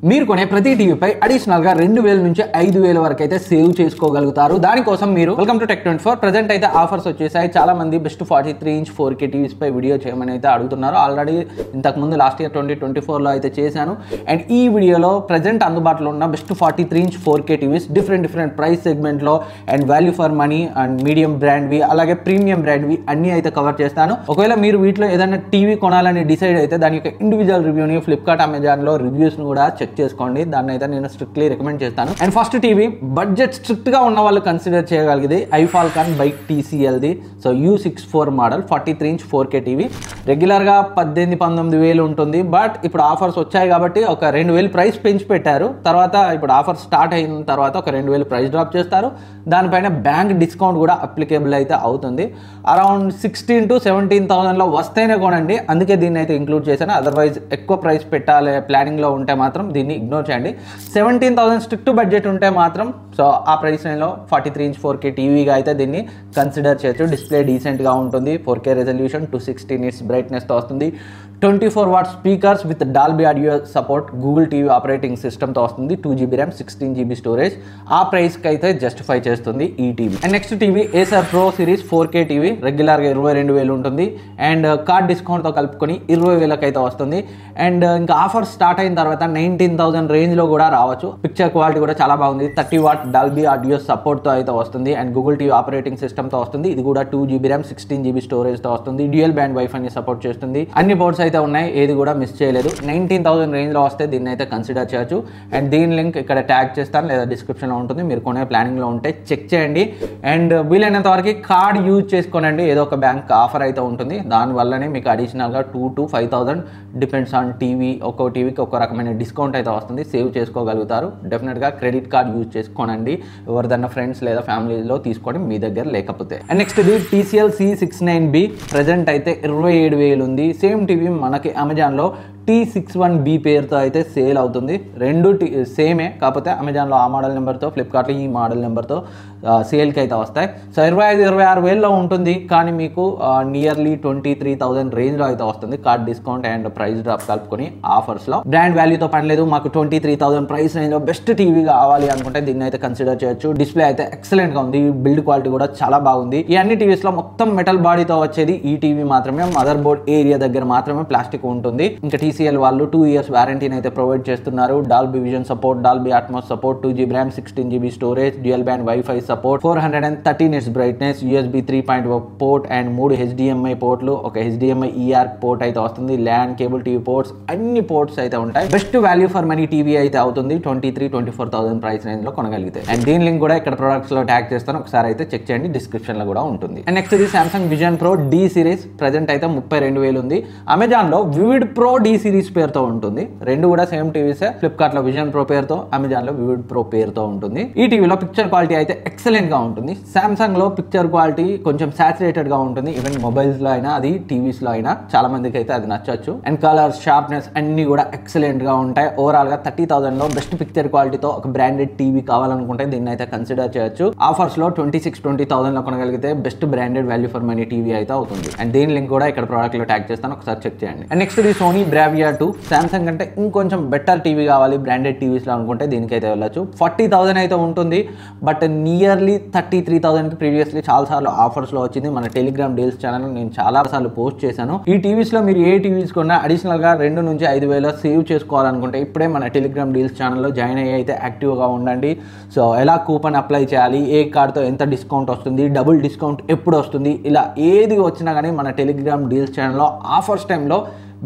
మీరు కొనే ప్రతి టీవీపై అడిషనల్ గా 2000 నుంచి 5000 వరకు అయితే సేవ్ చేసుకోగలుగుతారు. దానికోసం మీరు వెల్కమ్ టు Tech24 ప్రెజెంట్ అయితే ఆఫర్స్ వచ్చేసాయి. చాలా మంది బెస్ట్ 43 ఇంచ్ 4K టీవీస్ పై వీడియో చేయమని అయితే అడుగుతున్నారు. ఆల్రెడీ ఇంతకు ముందు లాస్ట్ ఇయర్ 2024 లో అయితే చేశాను. అండ్ ఈ వీడియోలో ప్రెజెంట్ అందుబాటులో ఉన్న best 43 inch 4K TVs different price segment లో and value for money and medium brand వి అలాగే ప్రీమియం బ్రాండ్ వి అన్ని అయితే కవర్ చేస్తాను. ఒకవేళ మీరు వీటిలో ఏదైనా టీవీ కొనాలని డిసైడ్ అయితే దాని యొక్క ఇండివిజువల్ రివ్యూని ఫ్లిప్కార్ట్ అమెజాన్ లో రివ్యూస్ ను కూడా చెక్ చేసుకోండి. దాన్ని అయితే నేను స్ట్రిక్ట్లీ రికమెండ్ చేస్తాను. And first TV budget strict గా ఉన్న వాళ్ళు కన్సిడర్ చేయగలిగేది iFFalcon by TCL the so U64 model 43 inch 4K TV. Regular గా 18-19 వేలు ఉంటుంది. బట్ ఇప్పుడు ఆఫర్స్ వచ్చాయి కాబట్టి ఒక 2000 ప్రైస్ పెంచి పెట్టారు. తర్వాత ఇప్పుడు ఆఫర్ స్టార్ట్ అయిన తర్వాత ఒక 2000 ప్రైస్ డ్రాప్ చేస్తారు. దానిపైన బ్యాంక్ డిస్కౌంట్ కూడా అప్లికేబుల్ అయితే అవుతుంది. అరౌండ్ 16,000 to 17,000 లో వస్తేనే కొనండి. అందుకే దీన్ని అయితే ఇంక్లూడ్ చేశాను. అదర్వైజ్ ఎక్కువ ప్రైస్ పెట్టాలి ప్లానింగ్ లో ఉంటే మాత్రం దీన్ని ఇగ్నోర్ చేయండి. 17,000 స్ట్రిక్ట్ బడ్జెట్ ఉంటే మాత్రం సో ఆ ప్రైస్ లైన్లో 43 ఇంచ్ 4K టీవీగా అయితే దీన్ని కన్సిడర్ చేయొచ్చు. డిస్ప్లే డీసెంట్గా ఉంటుంది. 4K రెజల్యూషన్ 260 నిట్స్ బ్రైట్నెస్తో వస్తుంది. 24 what speakers with Dolby audio support, Google TV operating సిస్టమ్తో వస్తుంది. 2GB RAM 16GB storage. ఆ ప్రైస్కి అయితే జస్టిఫై చేస్తుంది ఈ TV. And next TV Acer pro series 4K TV. రెగ్యులర్గా 22,000 ఉంటుంది. అండ్ కార్డ్ డిస్కౌంట్తో కలుపుకొని 20,000 అయితే వస్తుంది. అండ్ ఇంకా ఆఫర్ స్టార్ట్ అయిన తర్వాత 19,000 రేంజ్లో కూడా రావచ్చు. పిక్చర్ క్వాలిటీ కూడా చాలా బాగుంది. 30 వాట్ డాల్బీ ఆడియో సపోర్ట్తో అయితే వస్తుంది. అండ్ గూగుల్ టీవీ ఆపరేటింగ్ సిస్టమ్తో వస్తుంది. ఇది కూడా 2GB ర్యామ్ 16GB స్టోరేజ్తో వస్తుంది. డ్యూయల్ బ్యాండ్ వైఫైని సపోర్ట్ చేస్తుంది. అన్ని పోర్ట్స్ అయితే ఉన్నాయి, ఏది కూడా మిస్ చేయలేదు. 19,000 రేంజ్లో వస్తే దీన్ని అయితే కన్సిడర్ చేయొచ్చు. అండ్ దీని లింక్ ఇక్కడ ట్యాగ్ చేస్తాను లేదా డిస్క్రిప్షన్లో ఉంటుంది. మీరు కొనే ప్లానింగ్లో ఉంటే చెక్ చేయండి. అండ్ వీలైనంత వరకు కార్డ్ యూజ్ చేసుకోనండి. ఏదో ఒక బ్యాంక్ ఆఫర్ అయితే ఉంటుంది. దానివల్లనే మీకు అడిషనల్గా 2,000 to 5,000 డిపెండ్స్ ఆన్ టీవీ. ఒక్కో టీవీకి ఒక రకమైన డిస్కౌంట్ అయితే వస్తుంది. సేవ్ చేసుకోగలుగుతారు. డెఫినెట్గా క్రెడిట్ కార్డ్ యూజ్ చేసుకోనండి. ఎవరిదన్నా ఫ్రెండ్స్ లేదా ఫ్యామిలీలో తీసుకోండి మీ దగ్గర లేకపోతే. అండ్ నెక్స్ట్ ఇది TCL C69B. ప్రజెంట్ అయితే 27,000 ఉంది. సేమ్ టీవీ మనకి అమెజాన్లో T61B పేరుతో అయితే సేల్ అవుతుంది. రెండు సేమే, కాకపోతే అమెజాన్లో ఆ మోడల్ నెంబర్తో, ఫ్లిప్కార్ట్లో ఈ మోడల్ నెంబర్తో సేల్కి అయితే వస్తాయి. సో 25-26,000లో ఉంటుంది. కానీ మీకు నియర్లీ 23,000 రేంజ్లో అయితే వస్తుంది. Card discount and price drop కలుపుకొని ఆఫర్స్లో. బ్రాండ్ వాల్యూతో పని లేదు. మాకు 23,000 ప్రైస్ రేంజ్లో బెస్ట్ టీవీ కావాలి అనుకుంటే దీన్ని అయితే కన్సిడర్ చేయొచ్చు. డిస్ప్లే అయితే ఎక్సలెంట్గా ఉంది. బిల్డ్ క్వాలిటీ కూడా చాలా బాగుంది. ఈ అన్ని టీవీస్లో మొత్తం మెటల్ బాడీతో వచ్చేది ఈ టీవీ మాత్రమే. మదర్ బోర్డ్ ఏరియా దగ్గర మాత్రమే ప్లాస్టిక్ ఉంటుంది. ఇంకా TCL వాళ్ళు 2 years వారంటీని అయితే ప్రొవైడ్ చేస్తున్నారు. Dolby vision support, Dolby Atmos support, 2GB RAM 16GB storage, dual band wifi support, 430 nits brightness, USB 3.1 port and 3 HDMI పోర్ట్లు, ఒక HDMI EARC పోర్ట్ అయితే వస్తుంది. ల్యాన్ కేబుల్ టీవీ పోర్ట్స్, అన్ని ports అయితే ఉంటాయి. Best value for money TV అయితే అవుతుంది. 23-24,000 price range లో కొనగలిగితే. And దీని లింక్ కూడా ఇక్కడ ప్రొడక్ట్స్ లో ట్యాగ్ చేస్తాను. ఒకసారి అయితే చెక్ చేయండి, డిస్క్రిప్షన్ లో కూడా ఉంటుంది. అండ్ నెక్స్ట్ ఇది Samsung vision pro D series. Present అయితే 32,000 ఉంది. అమెజాన్ లో వివిడ్ ప్రో D సిరీస్ పేరుతో ఉంటుంది. రెండు కూడా సేమ్ టీవీసే. ఫ్లిప్కార్ట్ లో విజన్ ప్రో పేరుతో, అమెజాన్ లో వివిడ్ ప్రో పేరుతో ఉంటుంది. ఈ టీవీలో పిక్చర్ క్వాలిటీ అయితే ఎక్సలెంట్ గా ఉంటుంది. సామ్సంగ్ లో పిక్చర్ క్వాలిటీ కొంచెం సాచురేటెడ్ గా ఉంటుంది. ఈవెన్ మొబైల్స్ లో అయినా అది టీవీస్ లో అయినా చాలా మందికి అయితే అది నచ్చొచ్చు. అండ్ కలర్స్, షార్ప్నెస్ అన్ని కూడా ఎక్సలెంట్ గా ఉంటాయి. ఓవరాల్ గా 30,000 లో బెస్ట్ పిక్చర్ క్వాలిటీతో ఒక బ్రాండెడ్ టీవీ కావాలనుకుంటే దీన్ని అయితే కన్సిడర్ చేయొచ్చు. ఆఫర్స్ లో 26-20,000 లో కొనగలిగితే best branded value for money TV అయితే అవుతుంది. అండ్ దీని లింక్ కూడా ఇక్కడ ప్రోడక్ట్ లో ట్యాగ్ చేస్తాను. ఒకసారి చెక్ చేయండి. అండ్ నెక్స్ట్ ఇది సోనీ బ్రావియా 2. సామ్సంగ్ అంటే ఇంకొంచెం బెటర్ టీవీ కావాలి బ్రాండెడ్ టీవీస్లో అనుకుంటే దీనికైతే వెళ్ళచ్చు. 40,000 అయితే ఉంటుంది. బట్ నియర్లీ 33,000కి ప్రీవియస్లీ చాలాసార్లు ఆఫర్స్లో వచ్చింది. మన టెలిగ్రామ్ డీల్స్ ఛానల్ నేను చాలాసార్లు పోస్ట్ చేశాను. ఈ టీవీస్లో మీరు ఏ టీవీస్ కొన్నా అడిషనల్గా 2,000 నుంచి 5,000 సేవ్ చేసుకోవాలనుకుంటే ఇప్పుడే మన టెలిగ్రామ్ డీల్స్ ఛానల్లో జాయిన్ అయ్యి అయితే యాక్టివ్గా ఉండండి. సో ఎలా కూపన్ అప్లై చేయాలి, ఏ కార్డ్తో ఎంత డిస్కౌంట్ వస్తుంది, డబుల్ డిస్కౌంట్ ఎప్పుడు వస్తుంది, ఇలా ఏది వచ్చినా కానీ మన టెలిగ్రామ్ డీల్స్ ఛానల్లో ఆఫర్స్ టైంలో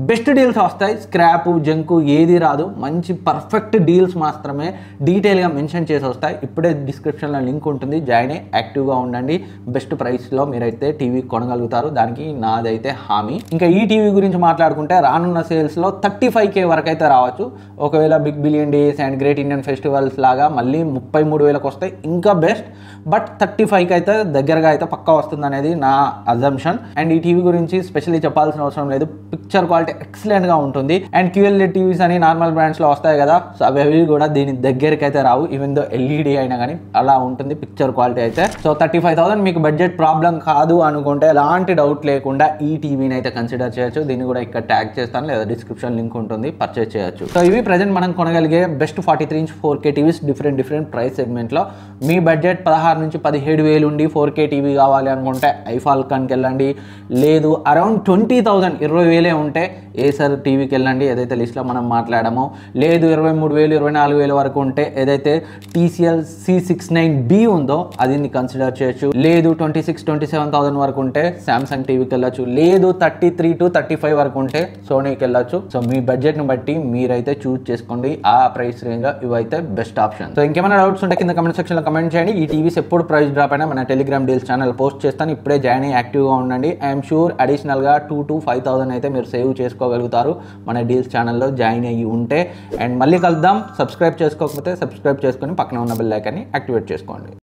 బెస్ట్ డీల్స్ వస్తాయి. స్క్రాప్, జంకు ఏది రాదు. మంచి పర్ఫెక్ట్ డీల్స్ మాత్రమే డీటెయిల్గా మెన్షన్ చేసి వస్తాయి. ఇప్పుడే డిస్క్రిప్షన్లో లింక్ ఉంటుంది. జాయిన్ అయ్యి యాక్టివ్గా ఉండండి. బెస్ట్ ప్రైస్లో మీరైతే టీవీ కొనగలుగుతారు. దానికి నాదైతే హామీ. ఇంకా ఈ టీవీ గురించి మాట్లాడుకుంటే రానున్న సేల్స్లో 35K వరకు అయితే రావచ్చు. ఒకవేళ big billion days and great Indian festivals లాగా మళ్ళీ 33,000కి వస్తాయి ఇంకా బెస్ట్. బట్ 35కి అయితే దగ్గరగా అయితే పక్కా వస్తుంది అనేది నా అజంప్షన్. అండ్ ఈ టీవీ గురించి స్పెషల్లీ చెప్పాల్సిన అవసరం లేదు. పిక్చర్ క్వాలిటీ క్వాలిటీ ఎక్సలెంట్గా ఉంటుంది. అండ్ QLED టీవీస్ అని నార్మల్ బ్రాండ్స్లో వస్తాయి కదా, సో అవి కూడా దీని దగ్గరికి అయితే రావు. ఈవెన్ దో LED అయినా కానీ అలా ఉంటుంది పిక్చర్ క్వాలిటీ అయితే. సో 35,000 మీకు బడ్జెట్ ప్రాబ్లం కాదు అనుకుంటే ఎలాంటి డౌట్ లేకుండా ఈ టీవీని అయితే కన్సిడర్ చేయొచ్చు. దీన్ని కూడా ఇక్కడ ట్యాగ్ చేస్తాను, లేదా డిస్క్రిప్షన్ లింక్ ఉంటుంది, పర్చేస్ చేయొచ్చు. సో ఇవి ప్రజెంట్ మనం కొనగలిగే best 43" 4K TVs different price సెగ్మెంట్లో. మీ బడ్జెట్ 16 నుంచి 17,000 ఉండి 4K టీవీ కావాలి అనుకుంటే ఐఫాల్కాన్కి వెళ్ళండి. లేదు అరౌండ్ 20,000 20,000 ఉంటే ఏసర్ టీవీకి వెళ్ళండి, ఏదైతే లిస్ట్లో మనం మాట్లాడామో. లేదు 23,000 24,000 వరకు ఉంటే ఏదైతే TCL C69B ఉందో అది కన్సిడర్ చేయొచ్చు. లేదు 26,000-27,000 వరకు ఉంటే సామ్సంగ్ టీవీకి వెళ్ళొచ్చు. లేదు 33 to 35 వరకు ఉంటే సోనీకి వెళ్ళొచ్చు. సో మీ బడ్జెట్ని బట్టి మీరైతే చూస్ చేసుకోండి. ఆ ప్రైస్ రేంజ్ ఇవైతే బెస్ట్ ఆప్షన్. సో ఇంకేమైనా డౌట్స్ ఉంటే కింద కమెంట్ సెక్షన్లో కమెంట్ చేయండి. ఈ టీవీస్ ఎప్పుడు ప్రైస్ డ్రాప్ అయినా మన టెలిగ్రామ్ డీల్స్ ఛానల్ పోస్ట్ చేస్తాను. ఇప్పుడే జాయిన్ అయ్యి యాక్టివ్గా ఉండండి. ఐఎమ్ షూర్ అడిషనల్గా 2,000 to 5,000 అయితే మీరు సేవ్ చేసుకోగలుగుతారు మన డీల్స్ ఛానల్లో జాయిన్ అయ్యి ఉంటే. అండ్ మళ్ళీ కలుద్దాం. సబ్స్క్రైబ్ చేసుకోకపోతే సబ్స్క్రైబ్ చేసుకొని పక్కన ఉన్న బెల్ ఐకాన్ని యాక్టివేట్ చేసుకోండి.